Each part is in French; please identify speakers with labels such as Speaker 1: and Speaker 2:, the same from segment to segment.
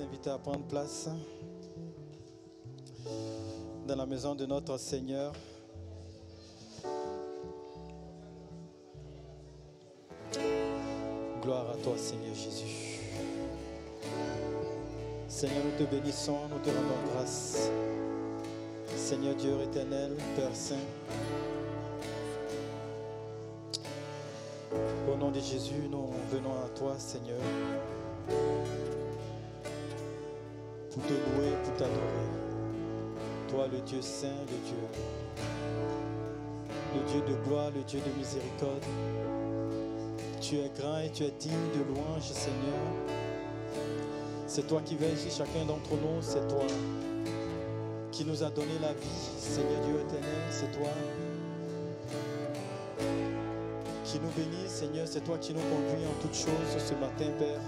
Speaker 1: inviter à prendre place dans la maison de notre Seigneur. Gloire à toi, Seigneur Jésus. Seigneur, nous te bénissons, nous te rendons grâce. Seigneur Dieu éternel, Père Saint, au nom de Jésus, nous venons à toi, Seigneur, pour te louer, pour t'adorer. Toi, le Dieu saint, le Dieu de gloire, le Dieu de miséricorde. Tu es grand et tu es digne de louange, Seigneur. C'est toi qui veilles sur chacun d'entre nous, c'est toi qui nous a donné la vie, Seigneur Dieu éternel, c'est toi qui nous bénis, Seigneur, c'est toi qui nous conduis en toutes choses ce matin, Père.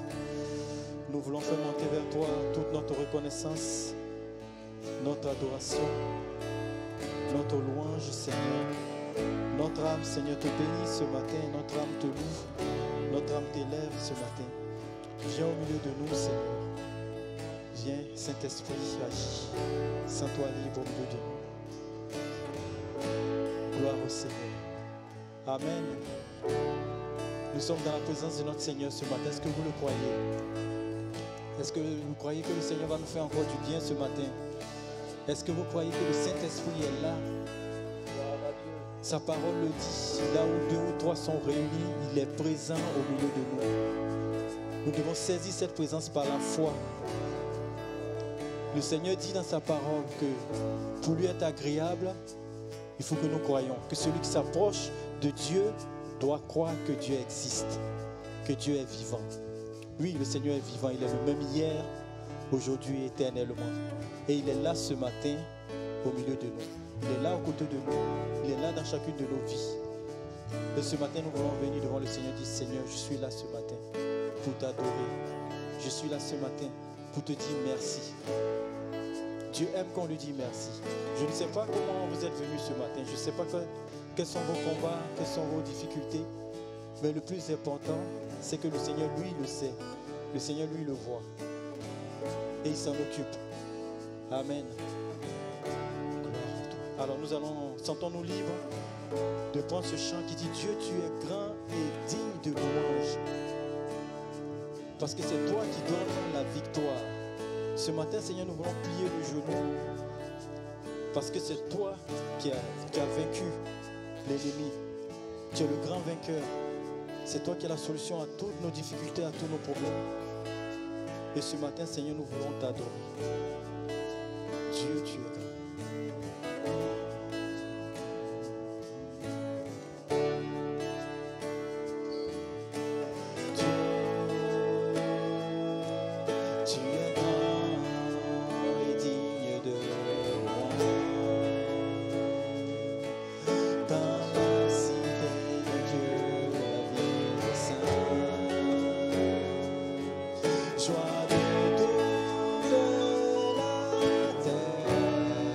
Speaker 1: Nous voulons faire monter vers toi toute notre reconnaissance, notre adoration, notre louange, Seigneur. Notre âme, Seigneur, te bénit ce matin, notre âme te loue, notre âme t'élève ce matin. Viens au milieu de nous, Seigneur. Viens, Saint-Esprit, agis. Sens-toi libre au milieu de nous. Gloire au Seigneur. Amen. Nous sommes dans la présence de notre Seigneur ce matin. Est-ce que vous le croyez? Est-ce que vous croyez que le Seigneur va nous faire encore du bien ce matin? Est-ce que vous croyez que le Saint-Esprit est là? Sa parole le dit. Là où 2 ou 3 sont réunis, il est présent au milieu de nous. Nous devons saisir cette présence par la foi. Le Seigneur dit dans sa parole que pour lui être agréable, il faut que nous croyions que celui qui s'approche de Dieu doit croire que Dieu existe, que Dieu est vivant. Oui, le Seigneur est vivant, il est le même hier, aujourd'hui, éternellement. Et il est là ce matin au milieu de nous. Il est là aux côtés de nous, il est là dans chacune de nos vies. Et ce matin, nous voulons venir devant le Seigneur et dire, Seigneur, je suis là ce matin pour t'adorer. Je suis là ce matin pour te dire merci. Dieu aime qu'on lui dise merci. Je ne sais pas comment vous êtes venus ce matin. Je ne sais pas quels sont vos combats, quelles sont vos difficultés. Mais le plus important, c'est que le Seigneur, lui, le sait. Le Seigneur, lui, le voit. Et il s'en occupe. Amen. Alors nous allons, sentons-nous libres de prendre ce chant qui dit Dieu, tu es grand et digne de louange. Parce que c'est toi qui donnes la victoire. Ce matin, Seigneur, nous voulons plier le genou. Parce que c'est toi qui as vaincu l'ennemi. Tu es le grand vainqueur. C'est toi qui as la solution à toutes nos difficultés, à tous nos problèmes. Et ce matin, Seigneur, nous voulons t'adorer. Dieu, tu es grand.
Speaker 2: Joie de toute la terre.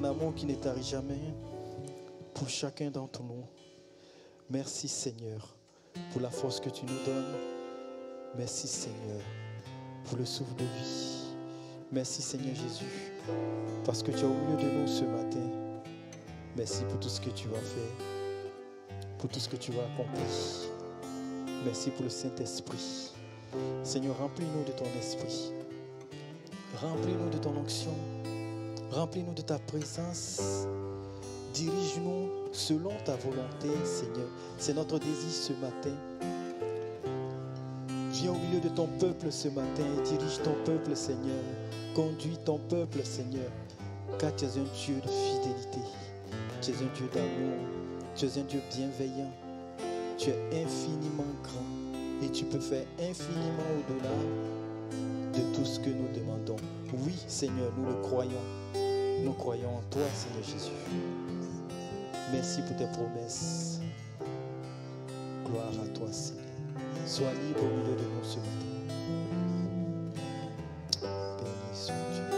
Speaker 1: amour qui ne tarit jamais pour chacun d'entre nous. Merci Seigneur pour la force que tu nous donnes. Merci Seigneur pour le souffle de vie. Merci Seigneur Jésus parce que tu es au milieu de nous ce matin. Merci pour tout ce que tu vas faire, pour tout ce que tu vas accomplir. Merci pour le Saint-Esprit. Seigneur, remplis-nous de ton esprit. Remplis-nous de ton onction. Remplis-nous de ta présence. Dirige-nous selon ta volonté, Seigneur. C'est notre désir ce matin. Viens au milieu de ton peuple ce matin et dirige ton peuple, Seigneur. Conduis ton peuple, Seigneur. Car tu es un Dieu de fidélité. Tu es un Dieu d'amour. Tu es un Dieu bienveillant. Tu es infiniment grand. Et tu peux faire infiniment au-delà de tout ce que nous demandons. Oui, Seigneur, nous le croyons. Nous croyons en toi, Seigneur Jésus. Merci pour tes promesses. Gloire à toi, Seigneur. Sois libre au milieu de nous ce matin. Béni soit Dieu.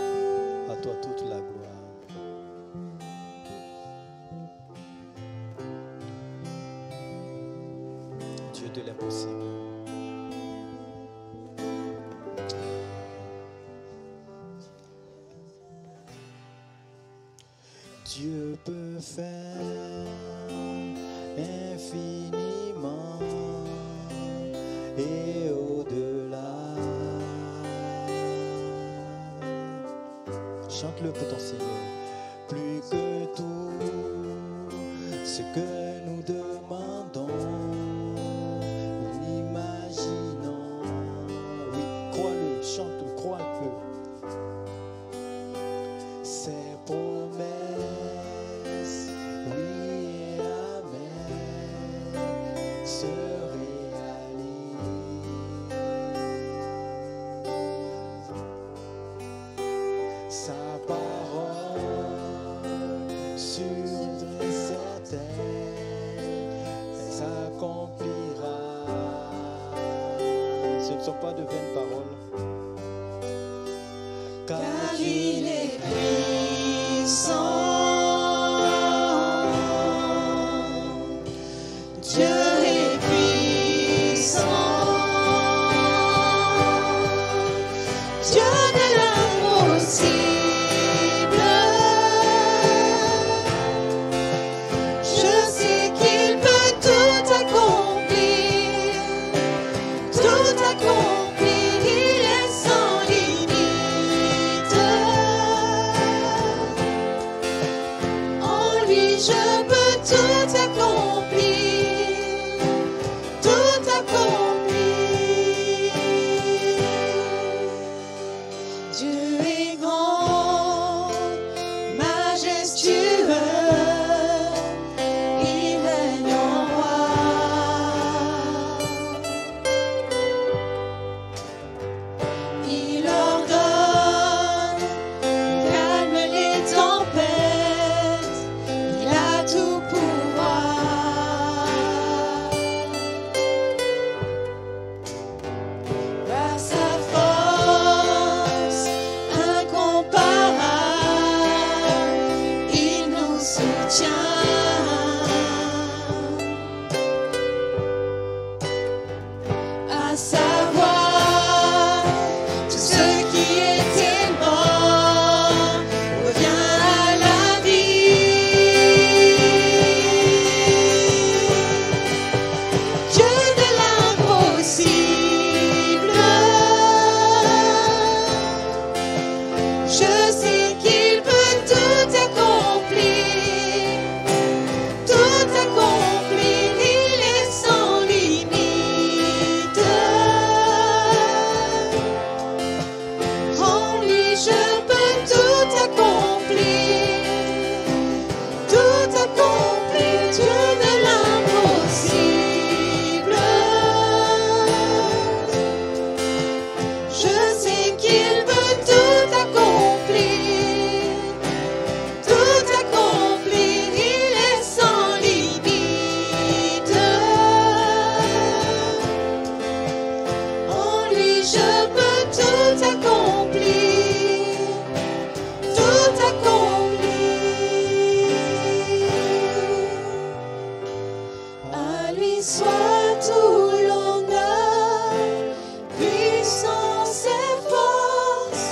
Speaker 1: À toi toute la gloire. Dieu de l'impossible. Dieu peut faire infiniment et au-delà. Chante-le pour ton Seigneur. Plus que tout ce que nous demandons, nous l'imaginons. Oui, crois-le, chante-le, crois-le. Ses promesses, oui et amen, se réalisent. Sa parole sûre et certaine, elle s'accomplira. Ce ne sont pas de vaines paroles, car il est puissant. Dieu est puissant. Dieu de l'impossible. Je sais qu'il peut tout accomplir. Tout accomplir, il est sans limite. En lui je peux tout accomplir. Tout accomplir. Dieu est grand, majestueux, il règne en roi. Il ordonne, calme les tempêtes, il a tout pouvoir. Par sa force incomparable, il nous soutient. À savoir, tout ce qui était mort revient à la vie. Dieu de l'impossible. Je sais qu'il peut tout accomplir.
Speaker 2: soit tout l'honneur, puissance et force,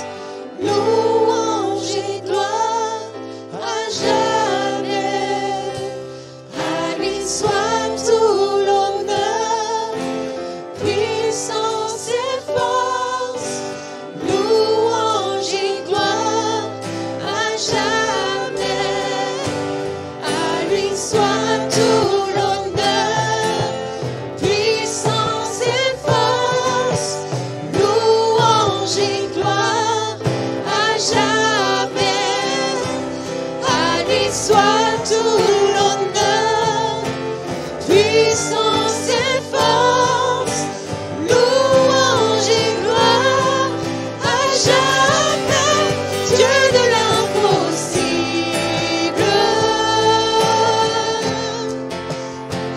Speaker 2: louange et gloire à jamais. À lui soit tout l'honneur, puissance et force, louange et gloire à jamais. À lui soit tout l'honneur, puissance et force, louange et gloire à jamais. À lui soit tout l'honneur, puissance et force, louange et gloire à jamais. Dieu de l'impossible,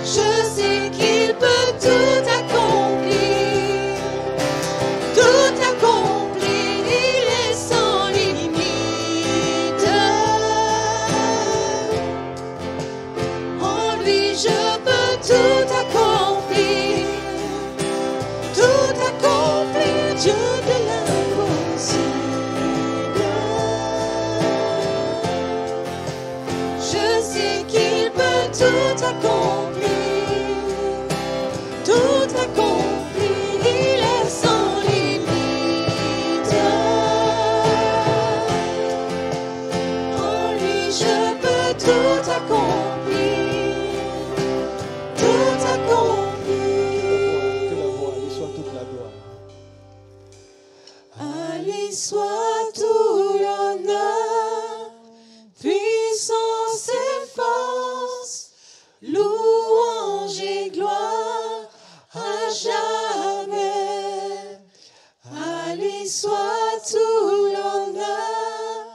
Speaker 2: je sais qu'il peut tout accomplir, tout accomplir, il est sans limite. En lui je peux tout accomplir, Dieu de l'impossible. Je sais qu'il peut tout accomplir, il est sans limite. En lui je peux tout accomplir, tout accomplir.
Speaker 1: Que la voix, lui soit toute la gloire.
Speaker 2: À lui soit tout l'honneur, puissance et force, louange et gloire à jamais. À lui soit tout l'honneur,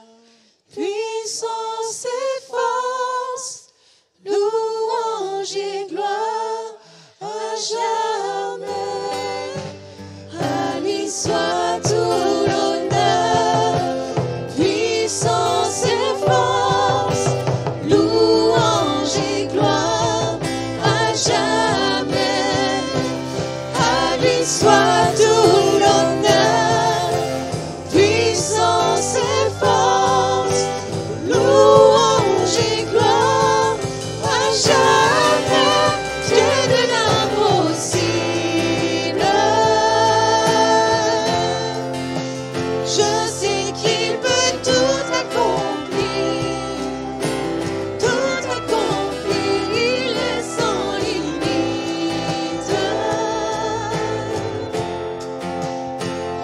Speaker 2: puissance et force, louange et gloire à jamais. À lui soit tout l'honneur, puissance et force, louange et gloire à jamais. À lui soit tout l'honneur, puissance et force, louange et gloire à jamais. Dieu de l'impossible, je sais qu'il peut tout accomplir, il est sans limite.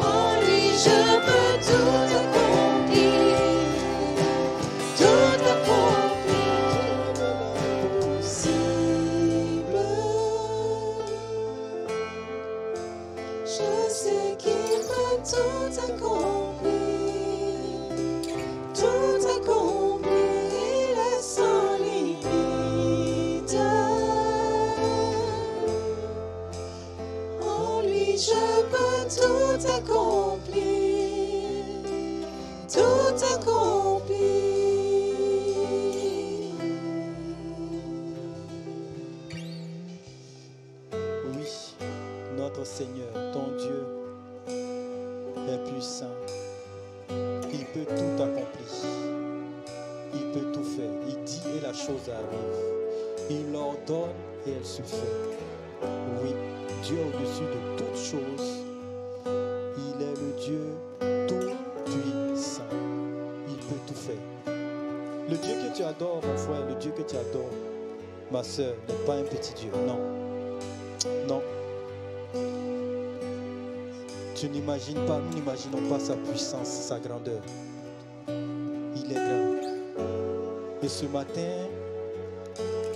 Speaker 2: En lui je peux tout accomplir, possible. Je sais qu'il peut tout accomplir, il est sans limite. En lui je peux tout accomplir, tout accomplir.
Speaker 1: Oui, notre Seigneur, ton Dieu, est puissant. Il peut tout accomplir. Il peut tout faire. Il dit et la chose arrive. Il ordonne et elle se fait. Oui, Dieu est au-dessus de toutes choses. Il est le Dieu tout puissant. Il peut tout faire. Le Dieu que tu adores, mon frère, le Dieu que tu adores, ma soeur, n'est pas un petit Dieu. Non. Non. Tu n'imagines pas, nous n'imaginons pas sa puissance, sa grandeur. Il est grand. Et ce matin,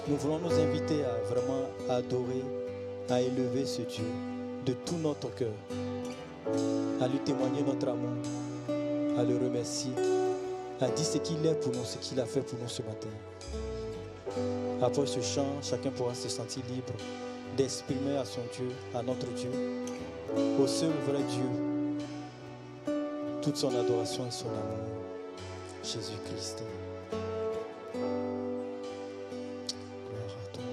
Speaker 1: nous voulons nous inviter à vraiment adorer, à élever ce Dieu de tout notre cœur, à lui témoigner notre amour, à le remercier, à dire ce qu'il est pour nous, ce qu'il a fait pour nous ce matin. Après ce chant, chacun pourra se sentir libre d'exprimer à son Dieu, à notre Dieu, au seul vrai Dieu, toute son adoration et son amour. Jésus-Christ. Gloire à toi.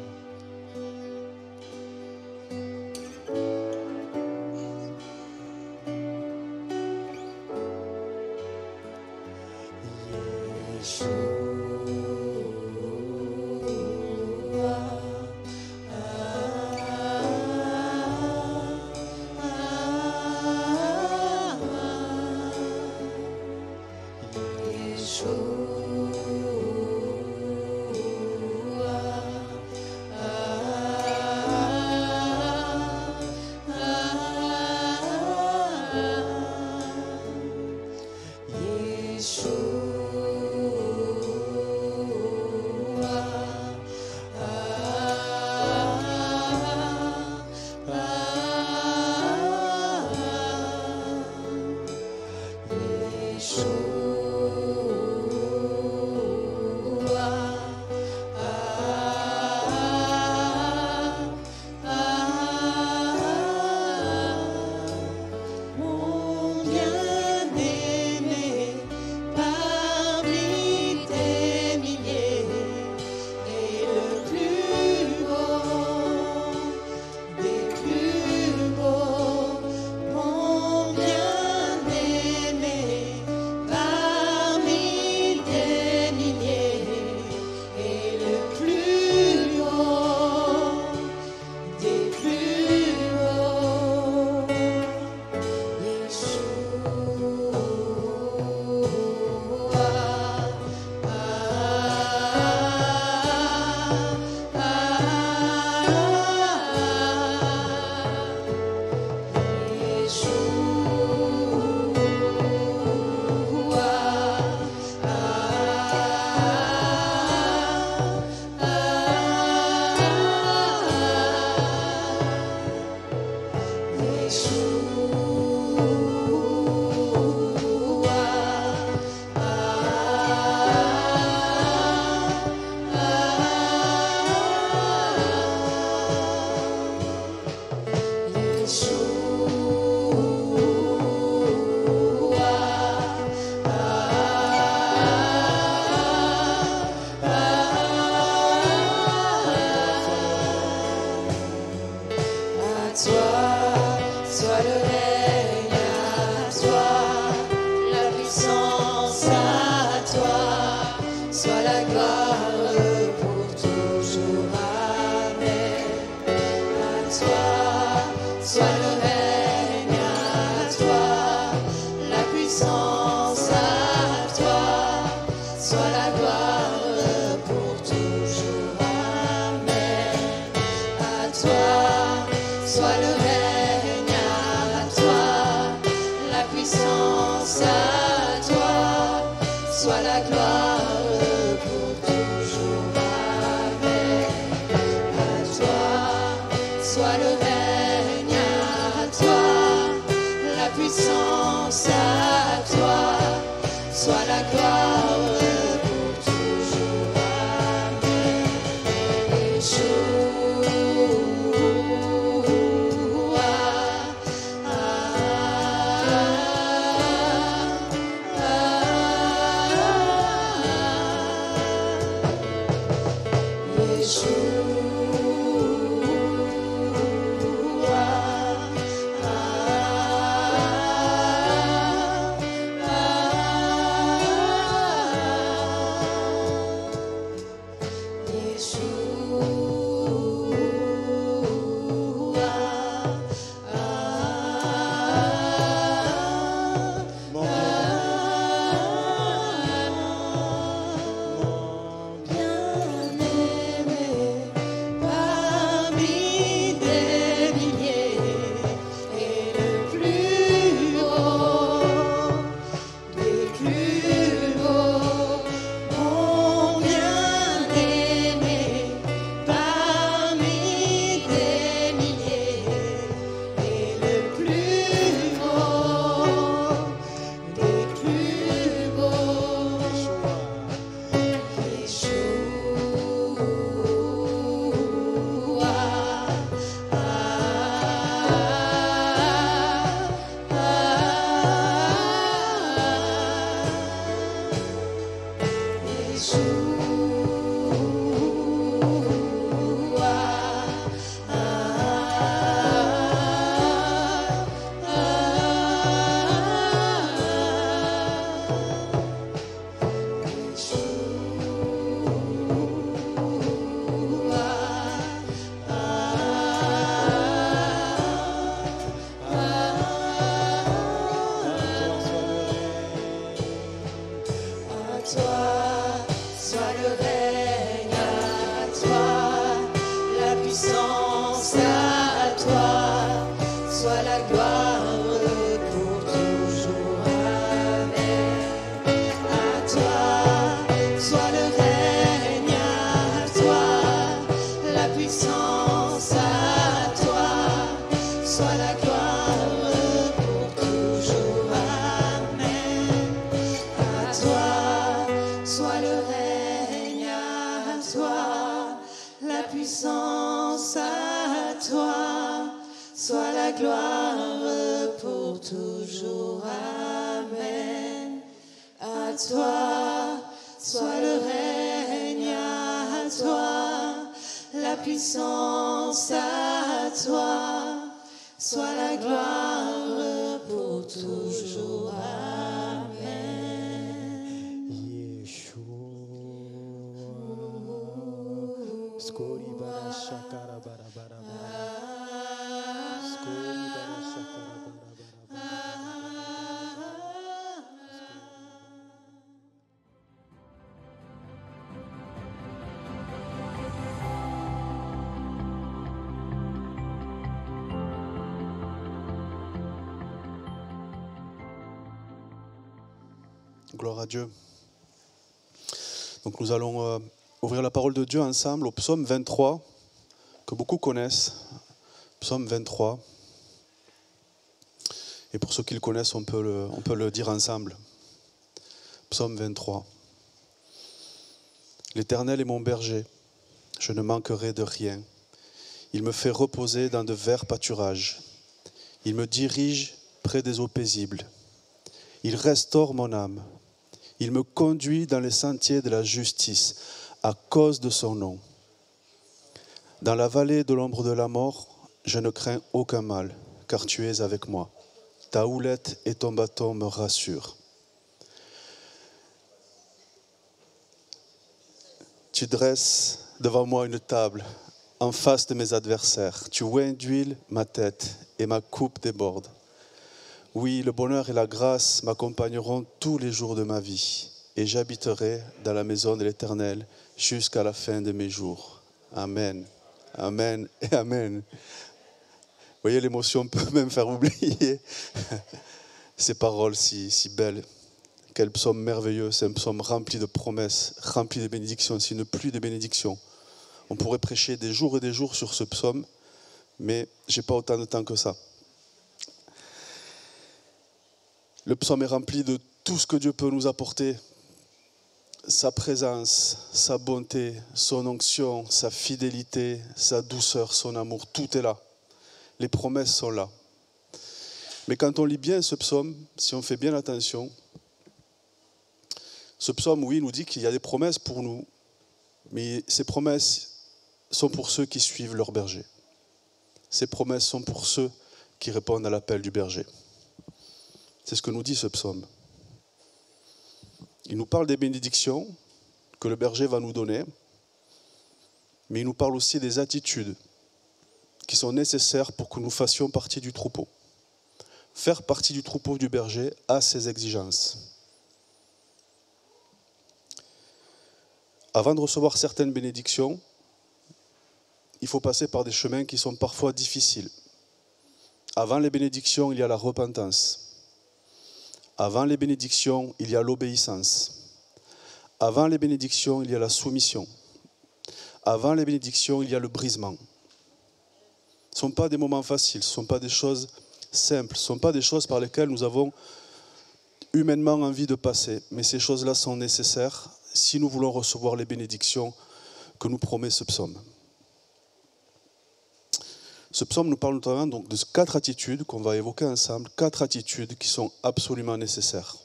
Speaker 3: Gloire à Dieu. Donc nous allons ouvrir la parole de Dieu ensemble au psaume 23, que beaucoup connaissent. Psaume 23. Et pour ceux qui le connaissent, on peut le dire ensemble. Psaume 23. L'Éternel est mon berger, je ne manquerai de rien. Il me fait reposer dans de verts pâturages. Il me dirige près des eaux paisibles. Il restaure mon âme. Il me conduit dans les sentiers de la justice à cause de son nom. Dans la vallée de l'ombre de la mort, je ne crains aucun mal, car tu es avec moi. Ta houlette et ton bâton me rassurent. Tu dresses devant moi une table en face de mes adversaires. Tu oins d'huile ma tête et ma coupe déborde. Oui, le bonheur et la grâce m'accompagneront tous les jours de ma vie et j'habiterai dans la maison de l'Éternel jusqu'à la fin de mes jours. Amen, amen et amen. Vous voyez, l'émotion peut même faire oublier ces paroles si belles. Quel psaume merveilleux, c'est un psaume rempli de promesses, rempli de bénédictions, c'est une pluie de bénédictions. On pourrait prêcher des jours et des jours sur ce psaume, mais je n'ai pas autant de temps que ça. Le psaume est rempli de tout ce que Dieu peut nous apporter. Sa présence, sa bonté, son onction, sa fidélité, sa douceur, son amour, tout est là. Les promesses sont là. Mais quand on lit bien ce psaume, si on fait bien attention, ce psaume, oui, nous dit qu'il y a des promesses pour nous, mais ces promesses, sont pour ceux qui suivent leur berger. Ces promesses sont pour ceux qui répondent à l'appel du berger. C'est ce que nous dit ce psaume. Il nous parle des bénédictions que le berger va nous donner, mais il nous parle aussi des attitudes qui sont nécessaires pour que nous fassions partie du troupeau. Faire partie du troupeau du berger a ses exigences. Avant de recevoir certaines bénédictions, il faut passer par des chemins qui sont parfois difficiles. Avant les bénédictions, il y a la repentance. Avant les bénédictions, il y a l'obéissance. Avant les bénédictions, il y a la soumission. Avant les bénédictions, il y a le brisement. Ce ne sont pas des moments faciles, ce ne sont pas des choses simples, ce ne sont pas des choses par lesquelles nous avons humainement envie de passer. Mais ces choses-là sont nécessaires si nous voulons recevoir les bénédictions que nous promet ce psaume. Ce psaume nous parle notamment donc de 4 attitudes qu'on va évoquer ensemble, 4 attitudes qui sont absolument nécessaires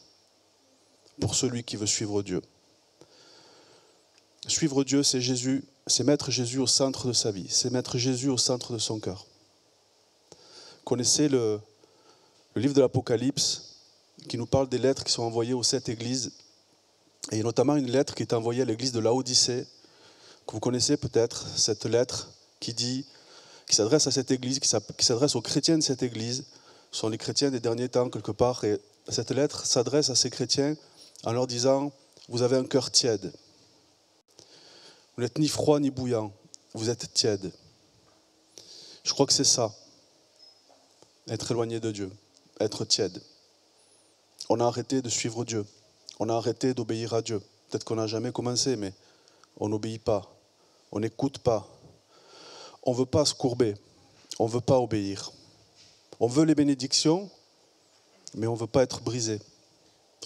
Speaker 3: pour celui qui veut suivre Dieu. Suivre Dieu, c'est Jésus, c'est mettre Jésus au centre de sa vie, c'est mettre Jésus au centre de son cœur. Vous connaissez le livre de l'Apocalypse qui nous parle des lettres qui sont envoyées aux 7 églises, et notamment une lettre qui est envoyée à l'église de Laodicée, que vous connaissez peut-être, cette lettre qui s'adresse à cette église, qui s'adresse aux chrétiens de cette église. Ce sont les chrétiens des derniers temps quelque part, et cette lettre s'adresse à ces chrétiens en leur disant « Vous avez un cœur tiède. Vous n'êtes ni froid ni bouillant, vous êtes tiède. » Je crois que c'est ça, être éloigné de Dieu, être tiède. On a arrêté de suivre Dieu, on a arrêté d'obéir à Dieu. Peut-être qu'on n'a jamais commencé, mais on n'obéit pas, on n'écoute pas. On ne veut pas se courber, on ne veut pas obéir. On veut les bénédictions, mais on ne veut pas être brisé.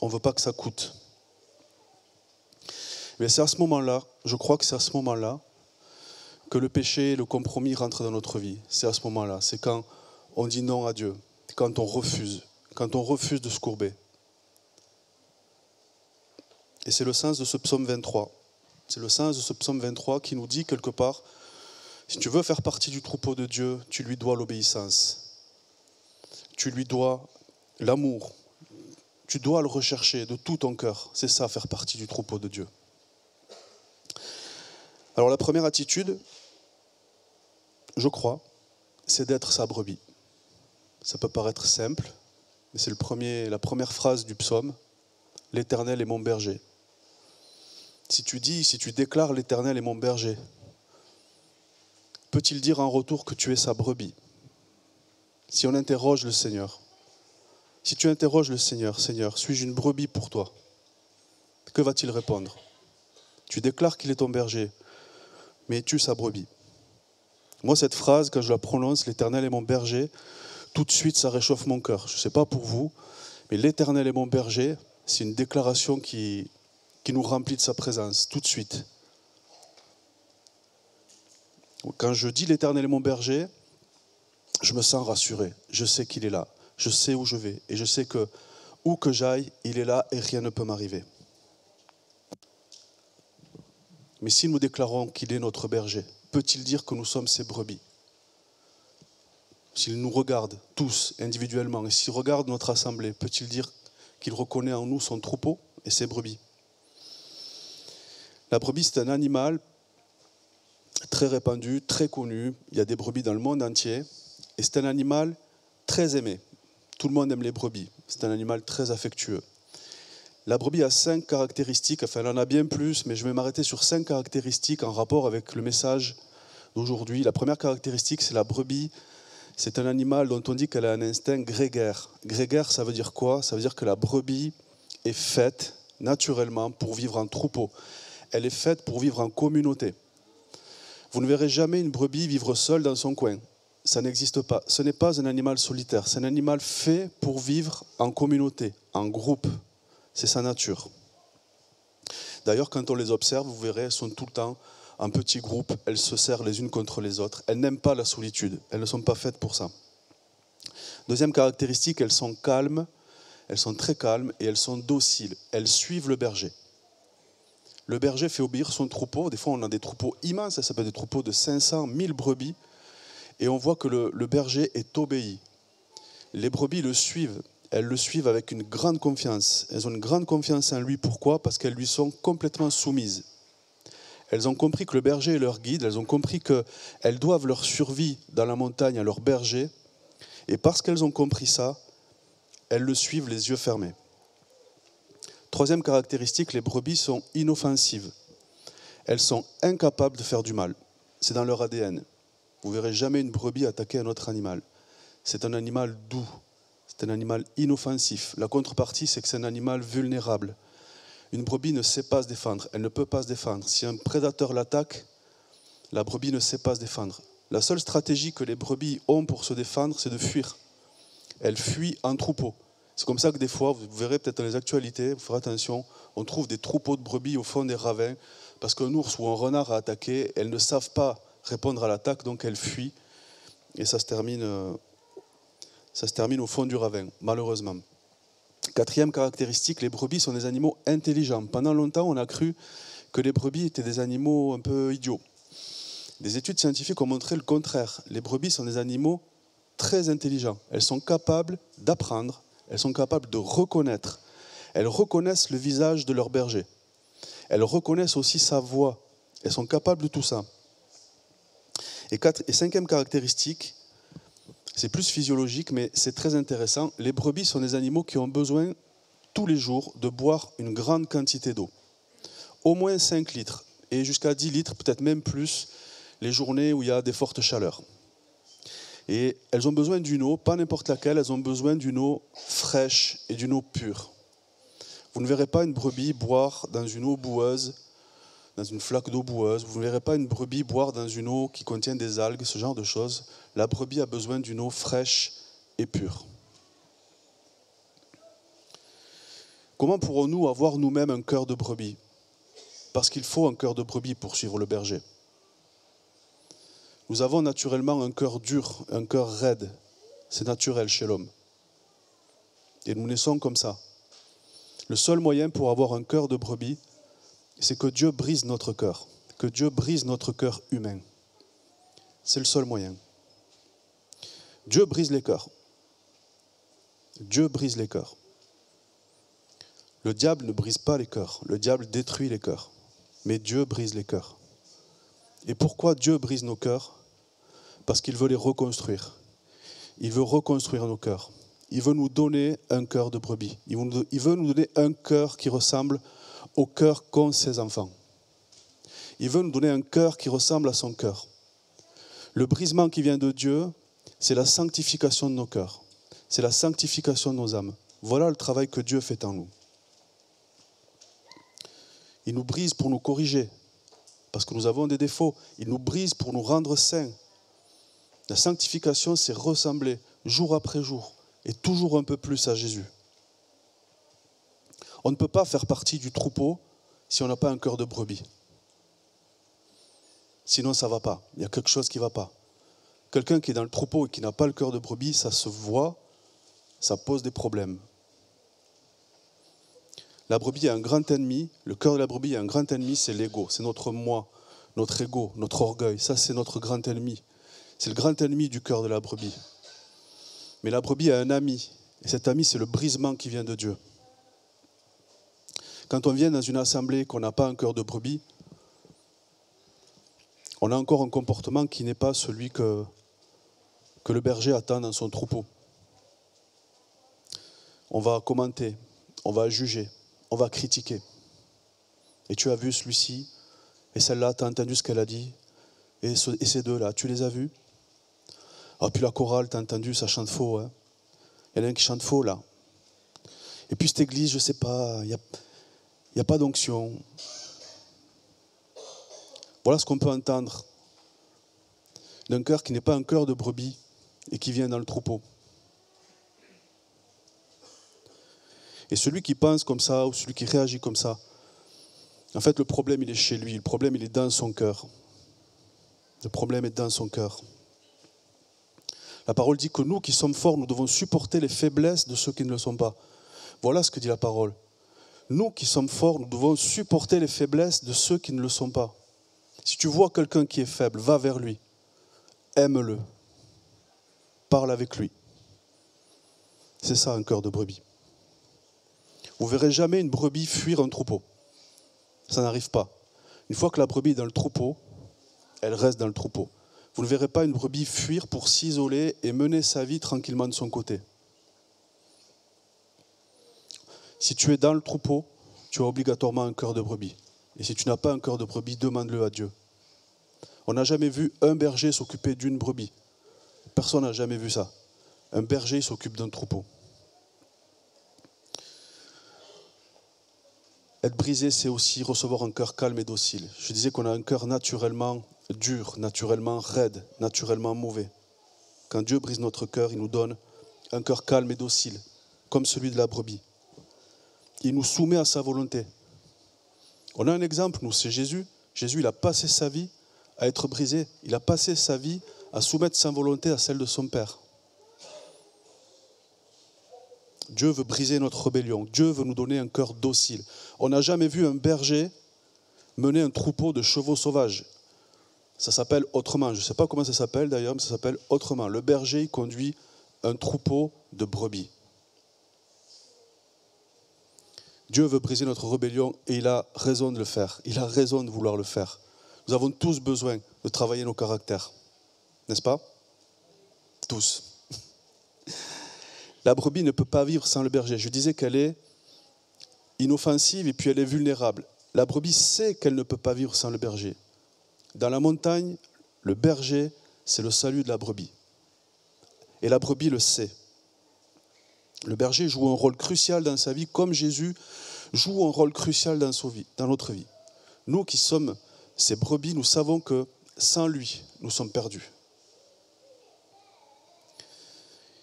Speaker 3: On ne veut pas que ça coûte. Mais c'est à ce moment-là, je crois que c'est à ce moment-là que le péché et le compromis rentrent dans notre vie. C'est à ce moment-là, c'est quand on dit non à Dieu, quand on refuse de se courber. Et c'est le sens de ce psaume 23. C'est le sens de ce psaume 23 qui nous dit quelque part, si tu veux faire partie du troupeau de Dieu, tu lui dois l'obéissance. Tu lui dois l'amour. Tu dois le rechercher de tout ton cœur. C'est ça, faire partie du troupeau de Dieu. Alors la première attitude, je crois, c'est d'être sa brebis. Ça peut paraître simple, mais c'est la première phrase du psaume. L'Éternel est mon berger. Si tu déclares l'Éternel est mon berger, peut-il dire en retour que tu es sa brebis? Si on interroge le Seigneur, si tu interroges le Seigneur, Seigneur, suis-je une brebis pour toi? Que va-t-il répondre? Tu déclares qu'il est ton berger, mais es-tu sa brebis? Moi, cette phrase, quand je la prononce, l'Éternel est mon berger, tout de suite, ça réchauffe mon cœur. Je ne sais pas pour vous, mais l'Éternel est mon berger, c'est une déclaration qui nous remplit de sa présence, tout de suite. Quand je dis l'Éternel est mon berger, je me sens rassuré. Je sais qu'il est là. Je sais où je vais. Et je sais que où que j'aille, il est là et rien ne peut m'arriver. Mais si nous déclarons qu'il est notre berger, peut-il dire que nous sommes ses brebis? S'il nous regarde tous individuellement et s'il regarde notre assemblée, peut-il dire qu'il reconnaît en nous son troupeau et ses brebis? La brebis, c'est un animal très répandu, très connu. Il y a des brebis dans le monde entier. Et c'est un animal très aimé. Tout le monde aime les brebis. C'est un animal très affectueux. La brebis a 5 caractéristiques, enfin elle en a bien plus, mais je vais m'arrêter sur 5 caractéristiques en rapport avec le message d'aujourd'hui. La première caractéristique, c'est la brebis. C'est un animal dont on dit qu'elle a un instinct grégaire. Grégaire, ça veut dire quoi? Ça veut dire que la brebis est faite naturellement pour vivre en troupeau. Elle est faite pour vivre en communauté. Vous ne verrez jamais une brebis vivre seule dans son coin. Ça n'existe pas. Ce n'est pas un animal solitaire. C'est un animal fait pour vivre en communauté, en groupe. C'est sa nature. D'ailleurs, quand on les observe, vous verrez, elles sont tout le temps en petits groupes. Elles se serrent les unes contre les autres. Elles n'aiment pas la solitude. Elles ne sont pas faites pour ça. Deuxième caractéristique, elles sont calmes. Elles sont très calmes et elles sont dociles. Elles suivent le berger. le berger fait obéir son troupeau. Des fois, on a des troupeaux immenses, ça peut être des troupeaux de 500, 1000 brebis. Et on voit que le berger est obéi. Les brebis le suivent. Elles le suivent avec une grande confiance. Elles ont une grande confiance en lui. Pourquoi ? Parce qu'elles lui sont complètement soumises. Elles ont compris que le berger est leur guide. Elles ont compris qu'elles doivent leur survie dans la montagne à leur berger. Et parce qu'elles ont compris ça, elles le suivent les yeux fermés. Troisième caractéristique, les brebis sont inoffensives. Elles sont incapables de faire du mal. C'est dans leur ADN. Vous ne verrez jamais une brebis attaquer un autre animal. C'est un animal doux. C'est un animal inoffensif. La contrepartie, c'est que c'est un animal vulnérable. Une brebis ne sait pas se défendre. Elle ne peut pas se défendre. Si un prédateur l'attaque, la brebis ne sait pas se défendre. La seule stratégie que les brebis ont pour se défendre, c'est de fuir. Elles fuient en troupeau. C'est comme ça que des fois, vous verrez peut-être dans les actualités, vous ferez attention, on trouve des troupeaux de brebis au fond des ravins, parce qu'un ours ou un renard a attaqué, elles ne savent pas répondre à l'attaque, donc elles fuient, et ça se termine au fond du ravin, malheureusement. Quatrième caractéristique, les brebis sont des animaux intelligents. Pendant longtemps, on a cru que les brebis étaient des animaux un peu idiots. Des études scientifiques ont montré le contraire. Les brebis sont des animaux très intelligents. Elles sont capables d'apprendre, elles sont capables de reconnaître. Elles reconnaissent le visage de leur berger. Elles reconnaissent aussi sa voix. Elles sont capables de tout ça. Et cinquième caractéristique, c'est plus physiologique, mais c'est très intéressant. Les brebis sont des animaux qui ont besoin tous les jours de boire une grande quantité d'eau. Au moins 5 litres, et jusqu'à 10 litres, peut-être même plus, les journées où il y a des fortes chaleurs. Et elles ont besoin d'une eau, pas n'importe laquelle, elles ont besoin d'une eau fraîche et d'une eau pure. Vous ne verrez pas une brebis boire dans une eau boueuse, dans une flaque d'eau boueuse. Vous ne verrez pas une brebis boire dans une eau qui contient des algues, ce genre de choses. La brebis a besoin d'une eau fraîche et pure. Comment pourrons-nous avoir nous-mêmes un cœur de brebis ? Parce qu'il faut un cœur de brebis pour suivre le berger. Nous avons naturellement un cœur dur, un cœur raide. C'est naturel chez l'homme. Et nous naissons comme ça. Le seul moyen pour avoir un cœur de brebis, c'est que Dieu brise notre cœur. Que Dieu brise notre cœur humain. C'est le seul moyen. Dieu brise les cœurs. Dieu brise les cœurs. Le diable ne brise pas les cœurs. Le diable détruit les cœurs. Mais Dieu brise les cœurs. Et pourquoi Dieu brise nos cœurs ? Parce qu'il veut les reconstruire. Il veut reconstruire nos cœurs. Il veut nous donner un cœur de brebis. Il veut nous donner un cœur qui ressemble au cœur qu'ont ses enfants. Il veut nous donner un cœur qui ressemble à son cœur. Le brisement qui vient de Dieu, c'est la sanctification de nos cœurs. C'est la sanctification de nos âmes. Voilà le travail que Dieu fait en nous. Il nous brise pour nous corriger, parce que nous avons des défauts. Il nous brise pour nous rendre saints. La sanctification, c'est ressembler jour après jour et toujours un peu plus à Jésus. On ne peut pas faire partie du troupeau si on n'a pas un cœur de brebis. Sinon, ça ne va pas. Il y a quelque chose qui ne va pas. Quelqu'un qui est dans le troupeau et qui n'a pas le cœur de brebis, ça se voit, ça pose des problèmes. La brebis a un grand ennemi. Le cœur de la brebis a un grand ennemi, c'est l'ego. C'est notre moi, notre ego, notre orgueil. Ça, c'est notre grand ennemi. C'est le grand ennemi du cœur de la brebis. Mais la brebis a un ami. Et cet ami, c'est le brisement qui vient de Dieu. Quand on vient dans une assemblée qu'on n'a pas un cœur de brebis, on a encore un comportement qui n'est pas celui que le berger attend dans son troupeau. On va commenter, on va juger, on va critiquer. Et tu as vu celui-ci, et celle-là, tu as entendu ce qu'elle a dit, et ces deux-là, tu les as vus ? Ah, puis la chorale, tu as entendu, ça chante faux. Hein. Il y en a un qui chante faux, là. Et puis cette église, je ne sais pas, il n'y a pas d'onction. Voilà ce qu'on peut entendre d'un cœur qui n'est pas un cœur de brebis et qui vient dans le troupeau. Et celui qui pense comme ça ou celui qui réagit comme ça, en fait, le problème, il est chez lui. Le problème, il est dans son cœur. Le problème est dans son cœur. La parole dit que nous qui sommes forts, nous devons supporter les faiblesses de ceux qui ne le sont pas. Voilà ce que dit la parole. Nous qui sommes forts, nous devons supporter les faiblesses de ceux qui ne le sont pas. Si tu vois quelqu'un qui est faible, va vers lui. Aime-le. Parle avec lui. C'est ça un cœur de brebis. Vous ne verrez jamais une brebis fuir un troupeau. Ça n'arrive pas. Une fois que la brebis est dans le troupeau, elle reste dans le troupeau. Vous ne verrez pas une brebis fuir pour s'isoler et mener sa vie tranquillement de son côté. Si tu es dans le troupeau, tu as obligatoirement un cœur de brebis. Et si tu n'as pas un cœur de brebis, demande-le à Dieu. On n'a jamais vu un berger s'occuper d'une brebis. Personne n'a jamais vu ça. Un berger s'occupe d'un troupeau. Être brisé, c'est aussi recevoir un cœur calme et docile. Je disais qu'on a un cœur naturellement dur, naturellement raide, naturellement mauvais. Quand Dieu brise notre cœur, il nous donne un cœur calme et docile, comme celui de la brebis. Il nous soumet à sa volonté. On a un exemple, nous, c'est Jésus. Jésus, il a passé sa vie à être brisé. Il a passé sa vie à soumettre sa volonté à celle de son Père. Dieu veut briser notre rébellion. Dieu veut nous donner un cœur docile. On n'a jamais vu un berger mener un troupeau de chevaux sauvages. Ça s'appelle autrement. Je ne sais pas comment ça s'appelle d'ailleurs, mais ça s'appelle autrement. Le berger, il conduit un troupeau de brebis. Dieu veut briser notre rébellion et il a raison de le faire. Il a raison de vouloir le faire. Nous avons tous besoin de travailler nos caractères. N'est-ce pas? Tous. La brebis ne peut pas vivre sans le berger. Je disais qu'elle est inoffensive et puis elle est vulnérable. La brebis sait qu'elle ne peut pas vivre sans le berger. Dans la montagne, le berger, c'est le salut de la brebis. Et la brebis le sait. Le berger joue un rôle crucial dans sa vie, comme Jésus joue un rôle crucial dans notre vie. Nous qui sommes ces brebis, nous savons que sans lui, nous sommes perdus.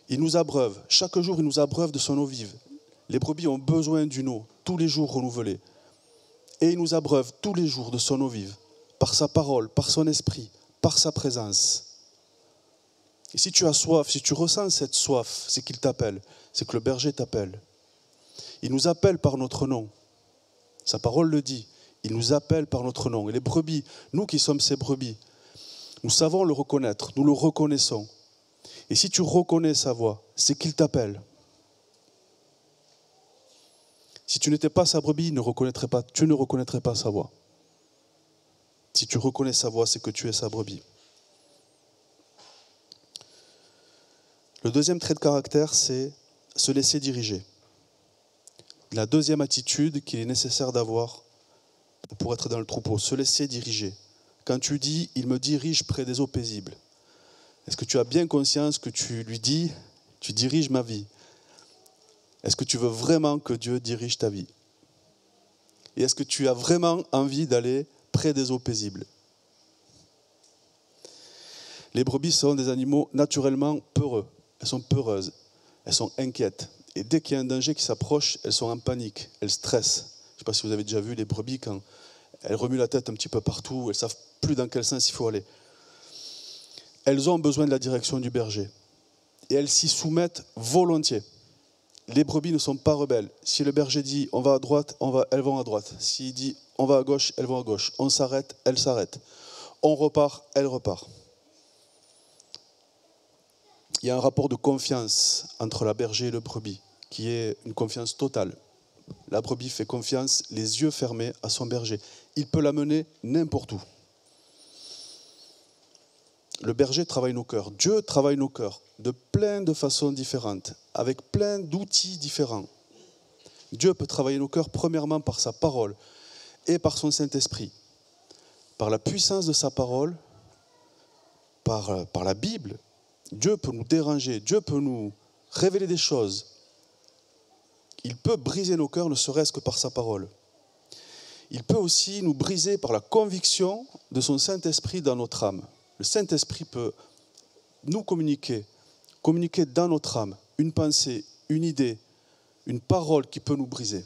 Speaker 3: Il nous abreuve. Chaque jour, il nous abreuve de son eau vive. Les brebis ont besoin d'une eau, tous les jours renouvelée. Et il nous abreuve tous les jours de son eau vive, par sa parole, par son esprit, par sa présence. Et si tu as soif, si tu ressens cette soif, c'est qu'il t'appelle, c'est que le berger t'appelle. Il nous appelle par notre nom. Sa parole le dit. Il nous appelle par notre nom. Et les brebis, nous qui sommes ces brebis, nous savons le reconnaître, nous le reconnaissons. Et si tu reconnais sa voix, c'est qu'il t'appelle. Si tu n'étais pas sa brebis, tu ne reconnaîtrais pas sa voix. Si tu reconnais sa voix, c'est que tu es sa brebis. Le deuxième trait de caractère, c'est se laisser diriger. La deuxième attitude qu'il est nécessaire d'avoir pour être dans le troupeau, se laisser diriger. Quand tu dis « il me dirige près des eaux paisibles », est-ce que tu as bien conscience que tu lui dis « tu diriges ma vie » ? Est-ce que tu veux vraiment que Dieu dirige ta vie ? Et est-ce que tu as vraiment envie d'aller près des eaux paisibles ? Les brebis sont des animaux naturellement peureux. Elles sont peureuses, elles sont inquiètes. Et dès qu'il y a un danger qui s'approche, elles sont en panique, elles stressent. Je ne sais pas si vous avez déjà vu les brebis quand elles remuent la tête un petit peu partout, elles ne savent plus dans quel sens il faut aller. Elles ont besoin de la direction du berger. Et elles s'y soumettent volontiers. Les brebis ne sont pas rebelles. Si le berger dit on va à droite, elles vont à droite. S'il dit on va à gauche, elles vont à gauche. On s'arrête, elles s'arrêtent. On repart, elles repartent. Il y a un rapport de confiance entre la berger et le brebis, qui est une confiance totale. La brebis fait confiance, les yeux fermés à son berger. Il peut l'amener n'importe où. Le berger travaille nos cœurs. Dieu travaille nos cœurs de plein de façons différentes, avec plein d'outils différents. Dieu peut travailler nos cœurs premièrement par sa parole et par son Saint-Esprit. Par la puissance de sa parole, par la Bible, Dieu peut nous déranger, Dieu peut nous révéler des choses. Il peut briser nos cœurs, ne serait-ce que par sa parole. Il peut aussi nous briser par la conviction de son Saint-Esprit dans notre âme. Le Saint-Esprit peut nous communiquer dans notre âme une pensée, une idée, une parole qui peut nous briser.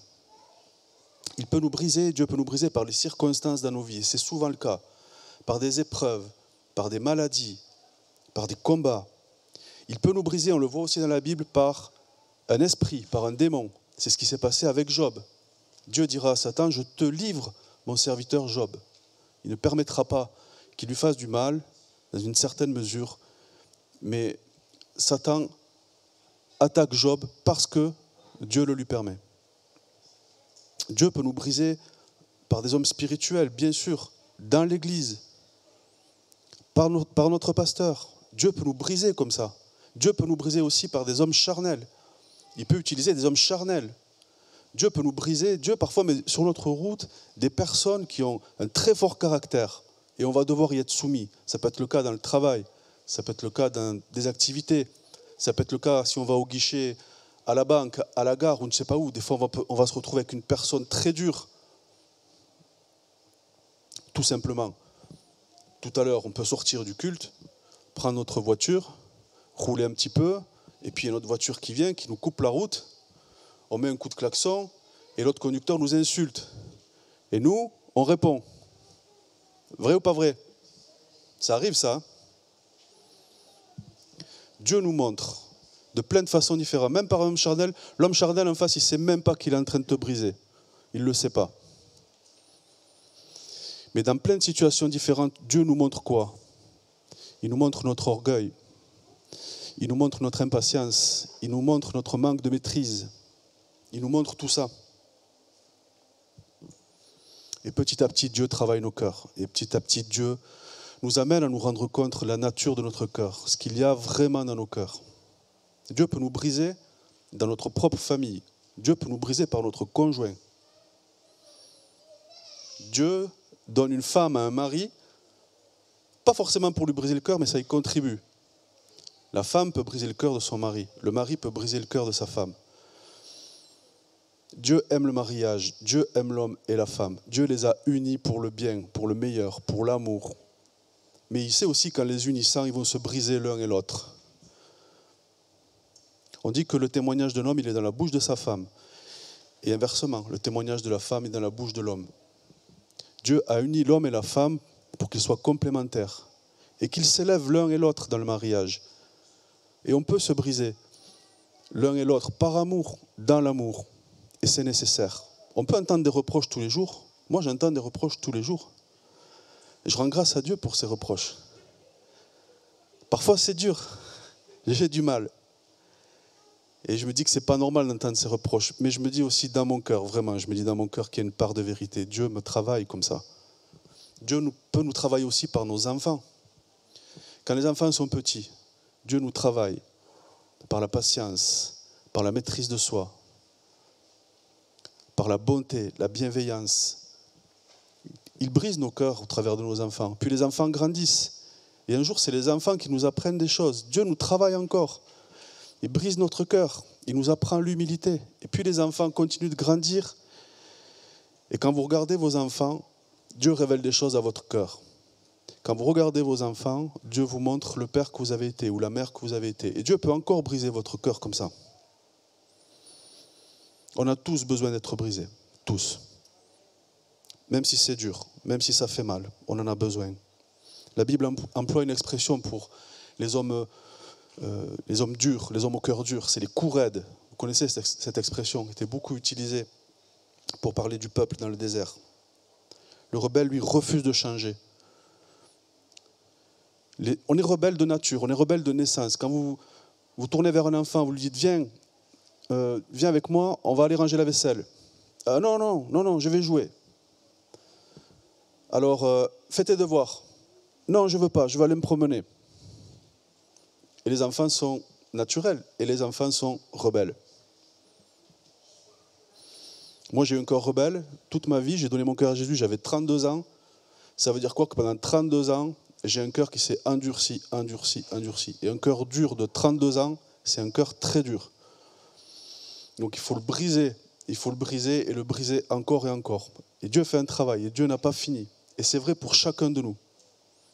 Speaker 3: Il peut nous briser, Dieu peut nous briser par les circonstances dans nos vies. Et c'est souvent le cas, par des épreuves, par des maladies, par des combats. Il peut nous briser, on le voit aussi dans la Bible, par un esprit, par un démon. C'est ce qui s'est passé avec Job. Dieu dira à Satan, je te livre mon serviteur Job. Il ne permettra pas qu'il lui fasse du mal, dans une certaine mesure, mais Satan attaque Job parce que Dieu le lui permet. Dieu peut nous briser par des hommes spirituels, bien sûr, dans l'Église, par notre pasteur. Dieu peut nous briser comme ça. Dieu peut nous briser aussi par des hommes charnels. Il peut utiliser des hommes charnels. Dieu peut nous briser, Dieu parfois met sur notre route des personnes qui ont un très fort caractère et on va devoir y être soumis. Ça peut être le cas dans le travail, ça peut être le cas dans des activités, ça peut être le cas si on va au guichet, à la banque, à la gare ou ne sais pas où. Des fois on va se retrouver avec une personne très dure. Tout simplement. Tout à l'heure, on peut sortir du culte, prendre notre voiture, rouler un petit peu, et puis il y a notre voiture qui vient, qui nous coupe la route. On met un coup de klaxon et l'autre conducteur nous insulte. Et nous, on répond. Vrai ou pas vrai? Ça arrive ça. Hein? Dieu nous montre de plein de façons différentes. Même par un homme charnel, l'homme charnel en face, il ne sait même pas qu'il est en train de te briser. Il ne le sait pas. Mais dans plein de situations différentes, Dieu nous montre quoi? Il nous montre notre orgueil. Il nous montre notre impatience. Il nous montre notre manque de maîtrise. Il nous montre tout ça. Et petit à petit, Dieu travaille nos cœurs. Et petit à petit, Dieu nous amène à nous rendre compte de la nature de notre cœur, ce qu'il y a vraiment dans nos cœurs. Dieu peut nous briser dans notre propre famille. Dieu peut nous briser par notre conjoint. Dieu donne une femme à un mari, pas forcément pour lui briser le cœur, mais ça y contribue. La femme peut briser le cœur de son mari. Le mari peut briser le cœur de sa femme. Dieu aime le mariage, Dieu aime l'homme et la femme. Dieu les a unis pour le bien, pour le meilleur, pour l'amour. Mais il sait aussi qu'en les unissant, ils vont se briser l'un et l'autre. On dit que le témoignage d'un homme, il est dans la bouche de sa femme. Et inversement, le témoignage de la femme est dans la bouche de l'homme. Dieu a uni l'homme et la femme pour qu'ils soient complémentaires et qu'ils s'élèvent l'un et l'autre dans le mariage. Et on peut se briser l'un et l'autre par amour, dans l'amour. Et c'est nécessaire. On peut entendre des reproches tous les jours. Moi, j'entends des reproches tous les jours. Et je rends grâce à Dieu pour ces reproches. Parfois, c'est dur. J'ai du mal. Et je me dis que ce n'est pas normal d'entendre ces reproches. Mais je me dis aussi dans mon cœur, vraiment, je me dis dans mon cœur qu'il y a une part de vérité. Dieu me travaille comme ça. Dieu peut nous travailler aussi par nos enfants. Quand les enfants sont petits, Dieu nous travaille par la patience, par la maîtrise de soi, par la bonté, la bienveillance. Il brise nos cœurs au travers de nos enfants. Puis les enfants grandissent. Et un jour, c'est les enfants qui nous apprennent des choses. Dieu nous travaille encore. Il brise notre cœur. Il nous apprend l'humilité. Et puis les enfants continuent de grandir. Et quand vous regardez vos enfants, Dieu révèle des choses à votre cœur. Quand vous regardez vos enfants, Dieu vous montre le père que vous avez été ou la mère que vous avez été. Et Dieu peut encore briser votre cœur comme ça. On a tous besoin d'être brisés. Tous. Même si c'est dur, même si ça fait mal, on en a besoin. La Bible emploie une expression pour les hommes durs, les hommes au cœur dur, c'est les coups raides. Vous connaissez cette expression, qui était beaucoup utilisée pour parler du peuple dans le désert. Le rebelle, lui, refuse de changer. On est rebelle de nature, on est rebelle de naissance. Quand vous tournez vers un enfant, vous lui dites « Viens avec moi, on va aller ranger la vaisselle. » Non, je vais jouer. Alors, fais tes devoirs. Non, je ne veux pas, je vais aller me promener. Et les enfants sont naturels et les enfants sont rebelles. Moi, j'ai eu un cœur rebelle. Toute ma vie, j'ai donné mon cœur à Jésus, j'avais 32 ans. Ça veut dire quoi? Que pendant 32 ans, j'ai un cœur qui s'est endurci. Et un cœur dur de 32 ans, c'est un cœur très dur. Donc il faut le briser et le briser encore et encore. Et Dieu fait un travail et Dieu n'a pas fini. Et c'est vrai pour chacun de nous.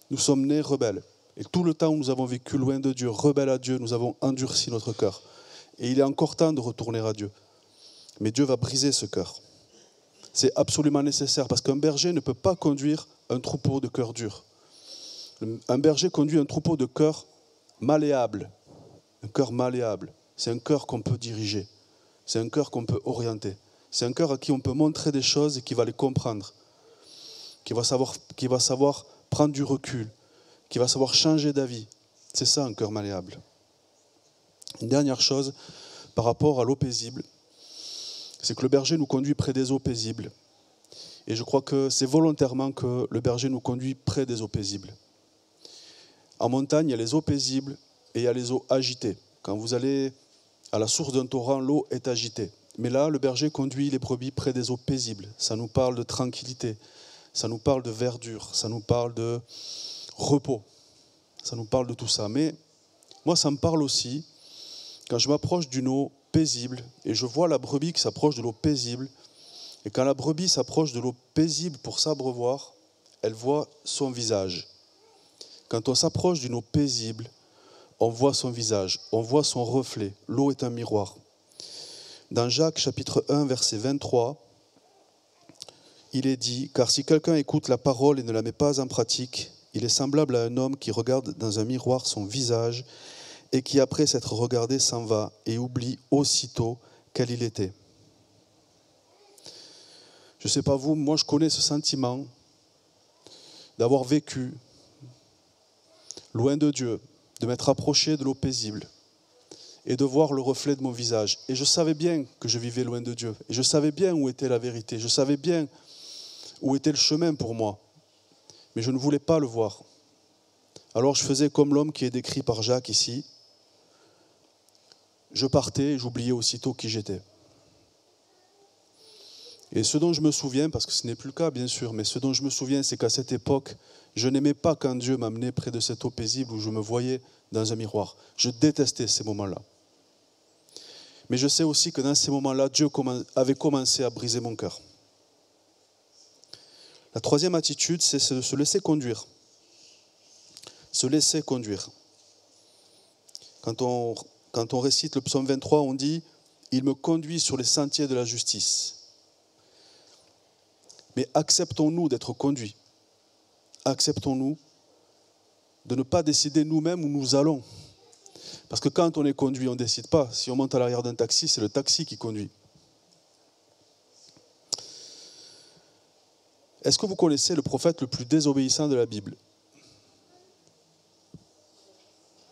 Speaker 3: Nous sommes nés rebelles. Et tout le temps où nous avons vécu loin de Dieu, rebelles à Dieu, nous avons endurci notre cœur. Et il est encore temps de retourner à Dieu. Mais Dieu va briser ce cœur. C'est absolument nécessaire parce qu'un berger ne peut pas conduire un troupeau de cœur dur. Un berger conduit un troupeau de cœur malléable. Un cœur malléable. C'est un cœur qu'on peut diriger. C'est un cœur qu'on peut orienter. C'est un cœur à qui on peut montrer des choses et qui va les comprendre, qui va savoir prendre du recul, qui va savoir changer d'avis. C'est ça un cœur malléable. Une dernière chose par rapport à l'eau paisible, c'est que le berger nous conduit près des eaux paisibles. Et je crois que c'est volontairement que le berger nous conduit près des eaux paisibles. En montagne, il y a les eaux paisibles et il y a les eaux agitées. Quand vous allez à la source d'un torrent, l'eau est agitée. Mais là, le berger conduit les brebis près des eaux paisibles. Ça nous parle de tranquillité, ça nous parle de verdure, ça nous parle de repos, ça nous parle de tout ça. Mais moi, ça me parle aussi quand je m'approche d'une eau paisible et je vois la brebis qui s'approche de l'eau paisible. Et quand la brebis s'approche de l'eau paisible pour s'abreuvoir, elle voit son visage. Quand on s'approche d'une eau paisible, on voit son visage, on voit son reflet. L'eau est un miroir. Dans Jacques chapitre 1, verset 23, il est dit « Car si quelqu'un écoute la parole et ne la met pas en pratique, il est semblable à un homme qui regarde dans un miroir son visage et qui, après s'être regardé, s'en va et oublie aussitôt quel il était. » Je ne sais pas vous, moi je connais ce sentiment d'avoir vécu loin de Dieu, de m'être approché de l'eau paisible et de voir le reflet de mon visage. Et je savais bien que je vivais loin de Dieu. Et je savais bien où était la vérité. Je savais bien où était le chemin pour moi. Mais je ne voulais pas le voir. Alors je faisais comme l'homme qui est décrit par Jacques ici. Je partais et j'oubliais aussitôt qui j'étais. Et ce dont je me souviens, parce que ce n'est plus le cas bien sûr, mais ce dont je me souviens, c'est qu'à cette époque, je n'aimais pas quand Dieu m'amenait près de cette eau paisible où je me voyais dans un miroir. Je détestais ces moments-là. Mais je sais aussi que dans ces moments-là, Dieu avait commencé à briser mon cœur. La troisième attitude, c'est de se laisser conduire. Se laisser conduire. Quand on récite le psaume 23, on dit « Il me conduit sur les sentiers de la justice ». Mais acceptons-nous d'être conduits. Acceptons-nous de ne pas décider nous-mêmes où nous allons. Parce que quand on est conduit, on ne décide pas. Si on monte à l'arrière d'un taxi, c'est le taxi qui conduit. Est-ce que vous connaissez le prophète le plus désobéissant de la Bible ?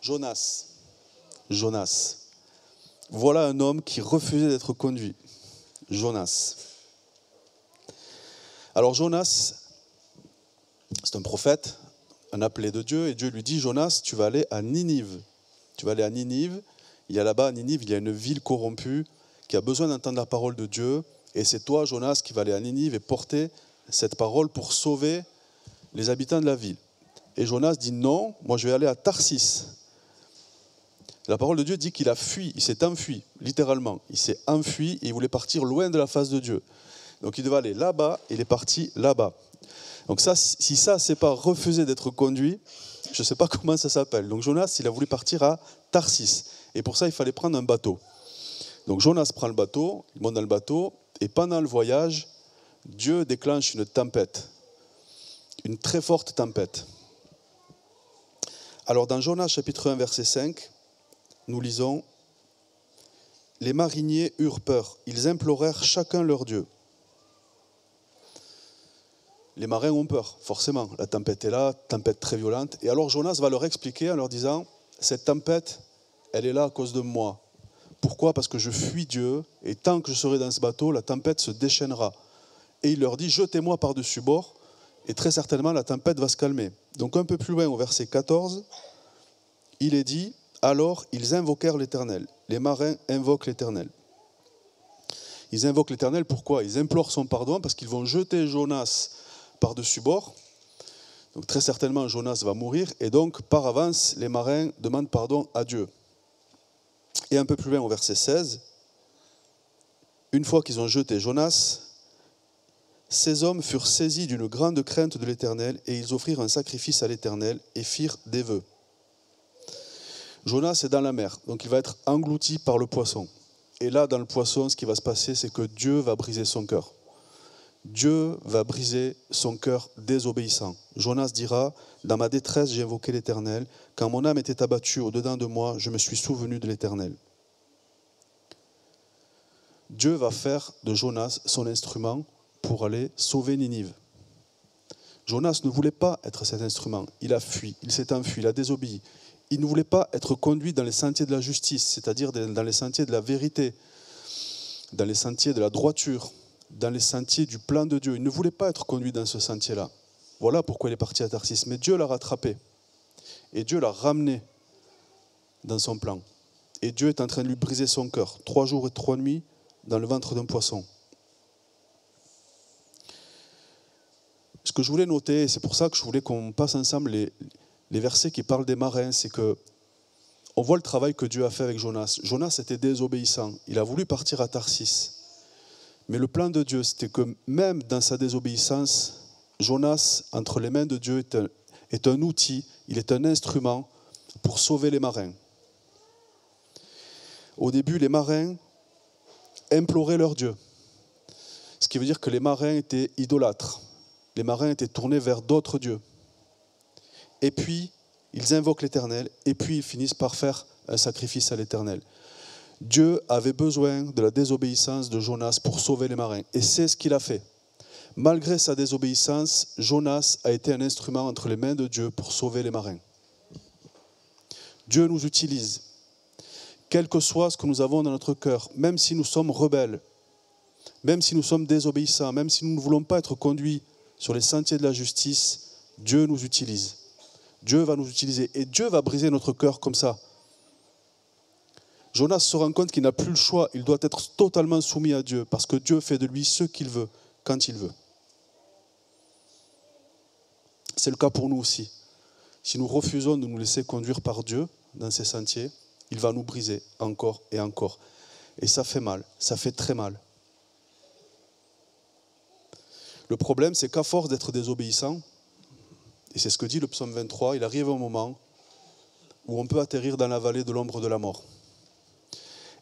Speaker 3: Jonas. Jonas. Voilà un homme qui refusait d'être conduit. Jonas. Alors Jonas, c'est un prophète, un appelé de Dieu, et Dieu lui dit, Jonas, tu vas aller à Ninive. Tu vas aller à Ninive. Il y a là-bas à Ninive, il y a une ville corrompue qui a besoin d'entendre la parole de Dieu. Et c'est toi, Jonas, qui vas aller à Ninive et porter cette parole pour sauver les habitants de la ville. Et Jonas dit non, moi je vais aller à Tarsis. La parole de Dieu dit qu'il a fui, il s'est enfui, littéralement. Il s'est enfui et il voulait partir loin de la face de Dieu. Donc il devait aller là-bas, il est parti là-bas. Donc ça, si ça, c'est pas refuser d'être conduit, je ne sais pas comment ça s'appelle. Donc Jonas, il a voulu partir à Tarsis. Et pour ça, il fallait prendre un bateau. Donc Jonas prend le bateau, il monte dans le bateau, et pendant le voyage, Dieu déclenche une tempête. Une très forte tempête. Alors dans Jonas chapitre 1, verset 5, nous lisons « Les mariniers eurent peur, ils implorèrent chacun leur Dieu. » Les marins ont peur, forcément. La tempête est là, tempête très violente. Et alors Jonas va leur expliquer en leur disant, cette tempête, elle est là à cause de moi. Pourquoi ? Parce que je fuis Dieu, et tant que je serai dans ce bateau, la tempête se déchaînera. Et il leur dit, jetez-moi par-dessus bord, et très certainement la tempête va se calmer. Donc un peu plus loin, au verset 14, il est dit, alors ils invoquèrent l'Éternel. Les marins invoquent l'Éternel. Ils invoquent l'Éternel, pourquoi ? Ils implorent son pardon, parce qu'ils vont jeter Jonas par-dessus bord. Donc très certainement Jonas va mourir et donc par avance les marins demandent pardon à Dieu. Et un peu plus loin au verset 16, une fois qu'ils ont jeté Jonas, ces hommes furent saisis d'une grande crainte de l'Éternel et ils offrirent un sacrifice à l'Éternel et firent des vœux. Jonas est dans la mer, donc il va être englouti par le poisson. Et là dans le poisson, ce qui va se passer, c'est que Dieu va briser son cœur. Dieu va briser son cœur désobéissant. Jonas dira, dans ma détresse, j'ai invoqué l'Éternel. Quand mon âme était abattue au-dedans de moi, je me suis souvenu de l'Éternel. Dieu va faire de Jonas son instrument pour aller sauver Ninive. Jonas ne voulait pas être cet instrument. Il a fui, il s'est enfui, il a désobéi. Il ne voulait pas être conduit dans les sentiers de la justice, c'est-à-dire dans les sentiers de la vérité, dans les sentiers de la droiture, dans les sentiers du plan de Dieu. Il ne voulait pas être conduit dans ce sentier-là. Voilà pourquoi il est parti à Tarsis. Mais Dieu l'a rattrapé. Et Dieu l'a ramené dans son plan. Et Dieu est en train de lui briser son cœur. 3 jours et 3 nuits dans le ventre d'un poisson. Ce que je voulais noter, et c'est pour ça que je voulais qu'on passe ensemble les versets qui parlent des marins, c'est que on voit le travail que Dieu a fait avec Jonas. Jonas était désobéissant. Il a voulu partir à Tarsis. Mais le plan de Dieu, c'était que même dans sa désobéissance, Jonas, entre les mains de Dieu, est un outil, il est un instrument pour sauver les marins. Au début, les marins imploraient leur Dieu. Ce qui veut dire que les marins étaient idolâtres. Les marins étaient tournés vers d'autres dieux. Et puis, ils invoquent l'Éternel, et puis ils finissent par faire un sacrifice à l'Éternel. Dieu avait besoin de la désobéissance de Jonas pour sauver les marins. Et c'est ce qu'il a fait. Malgré sa désobéissance, Jonas a été un instrument entre les mains de Dieu pour sauver les marins. Dieu nous utilise, quel que soit ce que nous avons dans notre cœur, même si nous sommes rebelles, même si nous sommes désobéissants, même si nous ne voulons pas être conduits sur les sentiers de la justice, Dieu nous utilise. Dieu va nous utiliser et Dieu va briser notre cœur comme ça. Jonas se rend compte qu'il n'a plus le choix, il doit être totalement soumis à Dieu parce que Dieu fait de lui ce qu'il veut, quand il veut. C'est le cas pour nous aussi. Si nous refusons de nous laisser conduire par Dieu dans ces sentiers, il va nous briser encore et encore. Et ça fait mal, ça fait très mal. Le problème, c'est qu'à force d'être désobéissant, et c'est ce que dit le psaume 23, il arrive un moment où on peut atterrir dans la vallée de l'ombre de la mort.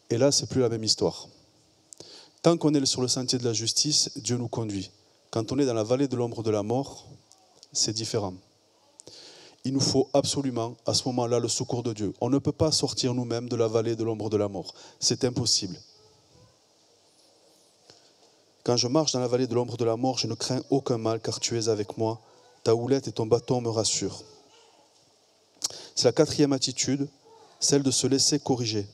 Speaker 3: Et là, c'est plus la même histoire. Tant qu'on est sur le sentier de la justice, Dieu nous conduit. Quand on est dans la vallée de l'ombre de la mort, c'est différent. Il nous faut absolument, à ce moment-là, le secours de Dieu. On ne peut pas sortir nous-mêmes de la vallée de l'ombre de la mort. C'est impossible. Quand je marche dans la vallée de l'ombre de la mort, je ne crains aucun mal, car tu es avec moi. Ta houlette et ton bâton me rassurent. C'est la 4e attitude, celle de se laisser corriger.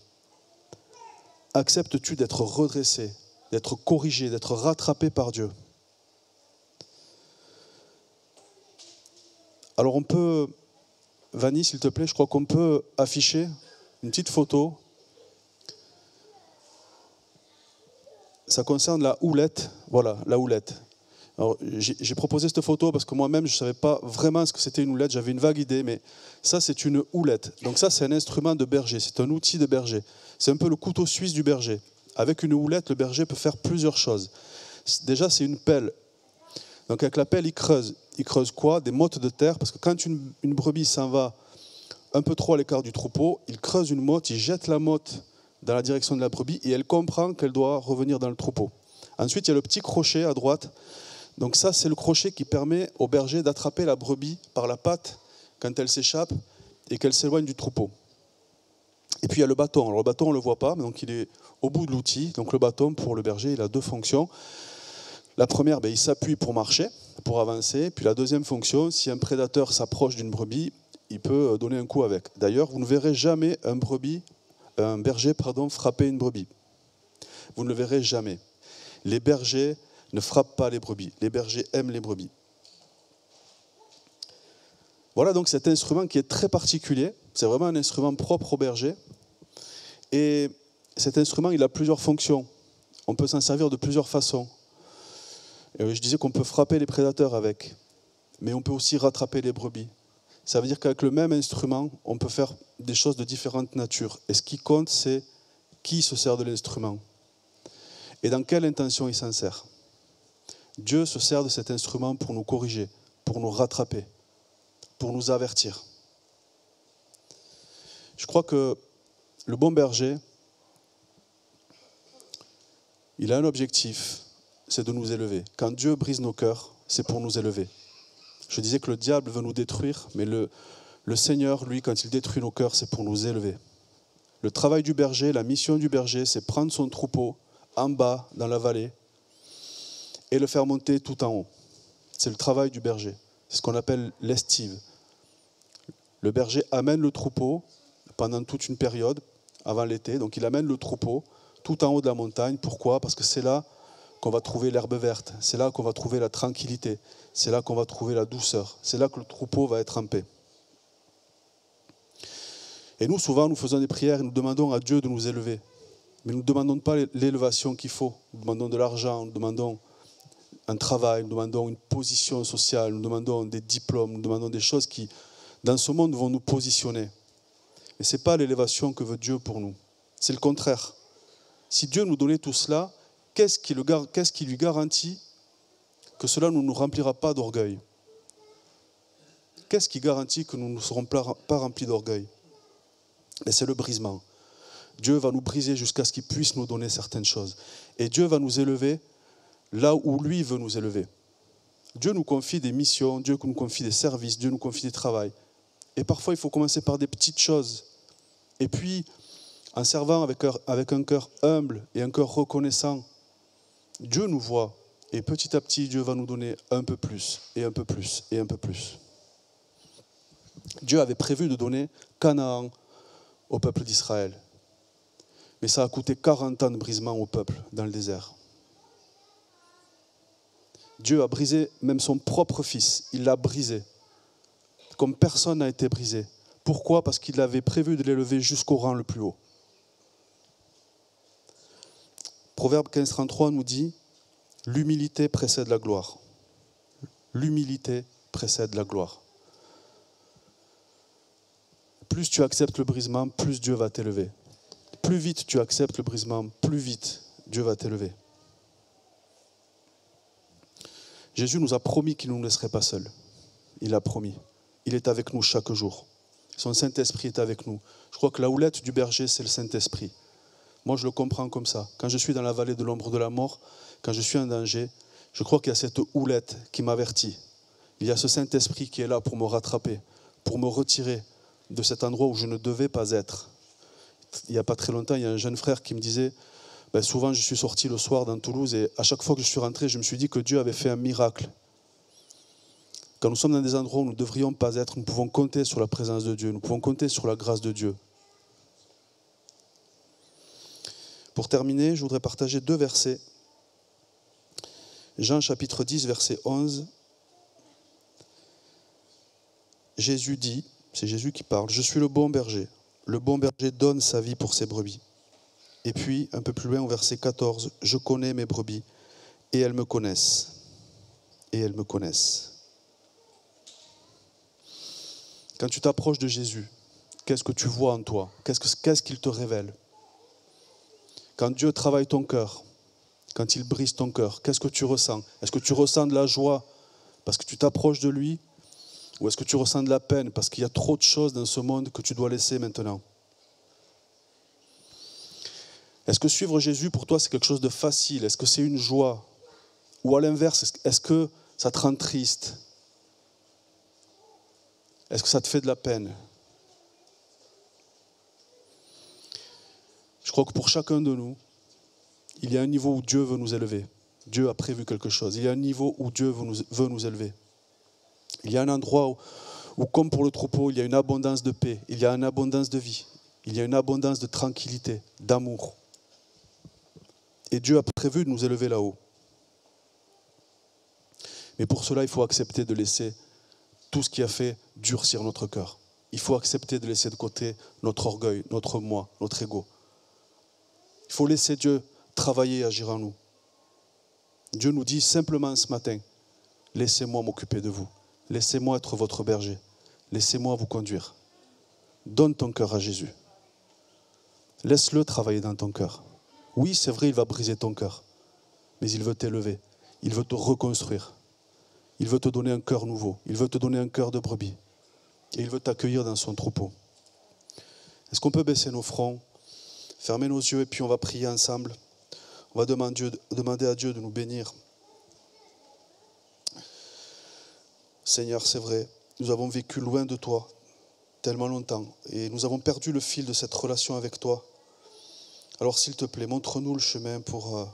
Speaker 3: Acceptes-tu d'être redressé, d'être corrigé, d'être rattrapé par Dieu? Alors on peut, Vanny, s'il te plaît, je crois qu'on peut afficher une petite photo. Ça concerne la houlette. Voilà, la houlette. Alors, j'ai proposé cette photo parce que moi-même, je ne savais pas vraiment ce que c'était une houlette. J'avais une vague idée, mais ça, c'est une houlette. Donc ça, c'est un instrument de berger. C'est un outil de berger. C'est un peu le couteau suisse du berger. Avec une houlette, le berger peut faire plusieurs choses. Déjà, c'est une pelle. Donc avec la pelle, il creuse. Il creuse quoi? Des mottes de terre. Parce que quand une brebis s'en va un peu trop à l'écart du troupeau, il creuse une motte, il jette la motte dans la direction de la brebis et elle comprend qu'elle doit revenir dans le troupeau. Ensuite, il y a le petit crochet à droite. Donc ça, c'est le crochet qui permet au berger d'attraper la brebis par la patte quand elle s'échappe et qu'elle s'éloigne du troupeau. Et puis il y a le bâton. Alors le bâton, on ne le voit pas, mais donc il est au bout de l'outil. Donc le bâton, pour le berger, il a 2 fonctions. La première, il s'appuie pour marcher, pour avancer. Puis la deuxième fonction, si un prédateur s'approche d'une brebis, il peut donner un coup avec. D'ailleurs, vous ne verrez jamais un berger frapper une brebis. Vous ne le verrez jamais. Les bergers ne frappent pas les brebis. Les bergers aiment les brebis. Voilà donc cet instrument qui est très particulier. C'est vraiment un instrument propre au berger. Et cet instrument, il a plusieurs fonctions. On peut s'en servir de plusieurs façons. Et je disais qu'on peut frapper les prédateurs avec, mais on peut aussi rattraper les brebis. Ça veut dire qu'avec le même instrument, on peut faire des choses de différentes natures. Et ce qui compte, c'est qui se sert de l'instrument et dans quelle intention il s'en sert. Dieu se sert de cet instrument pour nous corriger, pour nous rattraper, pour nous avertir. Je crois que le bon berger, il a un objectif, c'est de nous élever. Quand Dieu brise nos cœurs, c'est pour nous élever. Je disais que le diable veut nous détruire, mais le Seigneur, lui, quand il détruit nos cœurs, c'est pour nous élever. Le travail du berger, la mission du berger, c'est prendre son troupeau, en bas, dans la vallée, et le faire monter tout en haut. C'est le travail du berger. C'est ce qu'on appelle l'estive. Le berger amène le troupeau pendant toute une période, avant l'été. Donc il amène le troupeau tout en haut de la montagne. Pourquoi ? Parce que c'est là qu'on va trouver l'herbe verte. C'est là qu'on va trouver la tranquillité. C'est là qu'on va trouver la douceur. C'est là que le troupeau va être en paix. Et nous, souvent, nous faisons des prières et nous demandons à Dieu de nous élever. Mais nous ne demandons pas l'élévation qu'il faut. Nous demandons de l'argent, nous demandons un travail, nous demandons une position sociale, nous demandons des diplômes, nous demandons des choses qui, dans ce monde, vont nous positionner. Mais ce n'est pas l'élévation que veut Dieu pour nous. C'est le contraire. Si Dieu nous donnait tout cela, qu'est-ce qui lui garantit que cela ne nous remplira pas d'orgueil ? Qu'est-ce qui garantit que nous ne serons pas remplis d'orgueil ? Et c'est le brisement. Dieu va nous briser jusqu'à ce qu'il puisse nous donner certaines choses. Et Dieu va nous élever là où lui veut nous élever. Dieu nous confie des missions, Dieu nous confie des services, Dieu nous confie des travails. Et parfois, il faut commencer par des petites choses. Et puis, en servant avec un cœur humble et un cœur reconnaissant, Dieu nous voit. Et petit à petit, Dieu va nous donner un peu plus, et un peu plus, et un peu plus. Dieu avait prévu de donner Canaan au peuple d'Israël. Mais ça a coûté 40 ans de brisement au peuple dans le désert. Dieu a brisé même son propre fils. Il l'a brisé. Comme personne n'a été brisé. Pourquoi ? Parce qu'il avait prévu de l'élever jusqu'au rang le plus haut. Proverbe 15:33 nous dit « L'humilité précède la gloire. » L'humilité précède la gloire. Plus tu acceptes le brisement, plus Dieu va t'élever. Plus vite tu acceptes le brisement, plus vite Dieu va t'élever. Jésus nous a promis qu'il ne nous laisserait pas seuls. Il a promis. Il est avec nous chaque jour. Son Saint-Esprit est avec nous. Je crois que la houlette du berger, c'est le Saint-Esprit. Moi, je le comprends comme ça. Quand je suis dans la vallée de l'ombre de la mort, quand je suis en danger, je crois qu'il y a cette houlette qui m'avertit. Il y a ce Saint-Esprit qui est là pour me rattraper, pour me retirer de cet endroit où je ne devais pas être. Il n'y a pas très longtemps, il y a un jeune frère qui me disait souvent je suis sorti le soir dans Toulouse et à chaque fois que je suis rentré, je me suis dit que Dieu avait fait un miracle. Quand nous sommes dans des endroits où nous ne devrions pas être, nous pouvons compter sur la présence de Dieu, nous pouvons compter sur la grâce de Dieu. Pour terminer, je voudrais partager 2 versets. Jean chapitre 10, verset 11. Jésus dit, c'est Jésus qui parle, « Je suis le bon berger. Le bon berger donne sa vie pour ses brebis. » Et puis, un peu plus loin, au verset 14, « Je connais mes brebis et elles me connaissent. Et elles me connaissent. » Quand tu t'approches de Jésus, qu'est-ce que tu vois en toi ? Qu'est-ce qu'il te révèle ? Quand Dieu travaille ton cœur, quand il brise ton cœur, qu'est-ce que tu ressens ? Est-ce que tu ressens de la joie parce que tu t'approches de lui ? Ou est-ce que tu ressens de la peine parce qu'il y a trop de choses dans ce monde que tu dois laisser maintenant ? Est-ce que suivre Jésus pour toi c'est quelque chose de facile ? Est-ce que c'est une joie ? Ou à l'inverse, est-ce que ça te rend triste ? Est-ce que ça te fait de la peine ? Je crois que pour chacun de nous, il y a un niveau où Dieu veut nous élever. Dieu a prévu quelque chose. Il y a un niveau où Dieu veut nous élever. Il y a un endroit où, comme pour le troupeau, il y a une abondance de paix, il y a une abondance de vie, il y a une abondance de tranquillité, d'amour. Et Dieu a prévu de nous élever là-haut. Mais pour cela, il faut accepter de laisser tout ce qui a fait durcir notre cœur. Il faut accepter de laisser de côté notre orgueil, notre moi, notre ego. Il faut laisser Dieu travailler et agir en nous. Dieu nous dit simplement ce matin, laissez-moi m'occuper de vous. Laissez-moi être votre berger. Laissez-moi vous conduire. Donne ton cœur à Jésus. Laisse-le travailler dans ton cœur. Oui, c'est vrai, il va briser ton cœur. Mais il veut t'élever. Il veut te reconstruire. Il veut te donner un cœur nouveau. Il veut te donner un cœur de brebis. Et il veut t'accueillir dans son troupeau. Est-ce qu'on peut baisser nos fronts, fermer nos yeux et puis on va prier ensemble. On va demander à Dieu de nous bénir. Seigneur, c'est vrai, nous avons vécu loin de toi tellement longtemps et nous avons perdu le fil de cette relation avec toi Alors s'il te plaît, montre-nous le chemin pour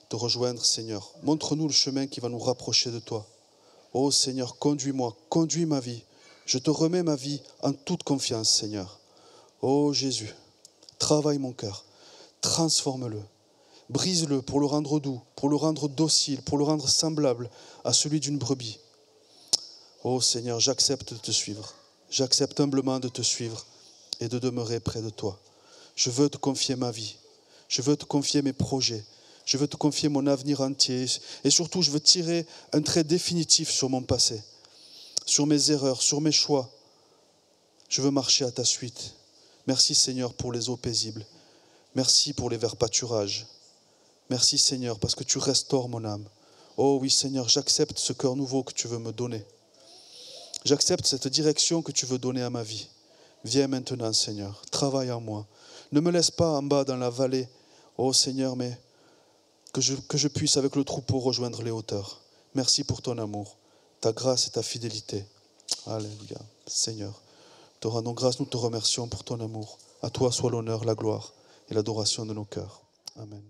Speaker 3: te rejoindre, Seigneur. Montre-nous le chemin qui va nous rapprocher de toi. Oh Seigneur, conduis-moi, conduis ma vie. Je te remets ma vie en toute confiance, Seigneur. Oh Jésus, travaille mon cœur, transforme-le, brise-le pour le rendre doux, pour le rendre docile, pour le rendre semblable à celui d'une brebis. Oh Seigneur, j'accepte de te suivre. J'accepte humblement de te suivre et de demeurer près de toi. Je veux te confier ma vie. Je veux te confier mes projets. Je veux te confier mon avenir entier. Et surtout, je veux tirer un trait définitif sur mon passé, sur mes erreurs, sur mes choix. Je veux marcher à ta suite. Merci Seigneur pour les eaux paisibles. Merci pour les verts pâturages. Merci Seigneur parce que tu restaures mon âme. Oh oui Seigneur, j'accepte ce cœur nouveau que tu veux me donner. J'accepte cette direction que tu veux donner à ma vie. Viens maintenant Seigneur, travaille en moi. Ne me laisse pas en bas dans la vallée, oh Seigneur, mais que je puisse avec le troupeau rejoindre les hauteurs. Merci pour ton amour, ta grâce et ta fidélité. Alléluia. Seigneur, te rendons grâce, nous te remercions pour ton amour. À toi soit l'honneur, la gloire et l'adoration de nos cœurs. Amen.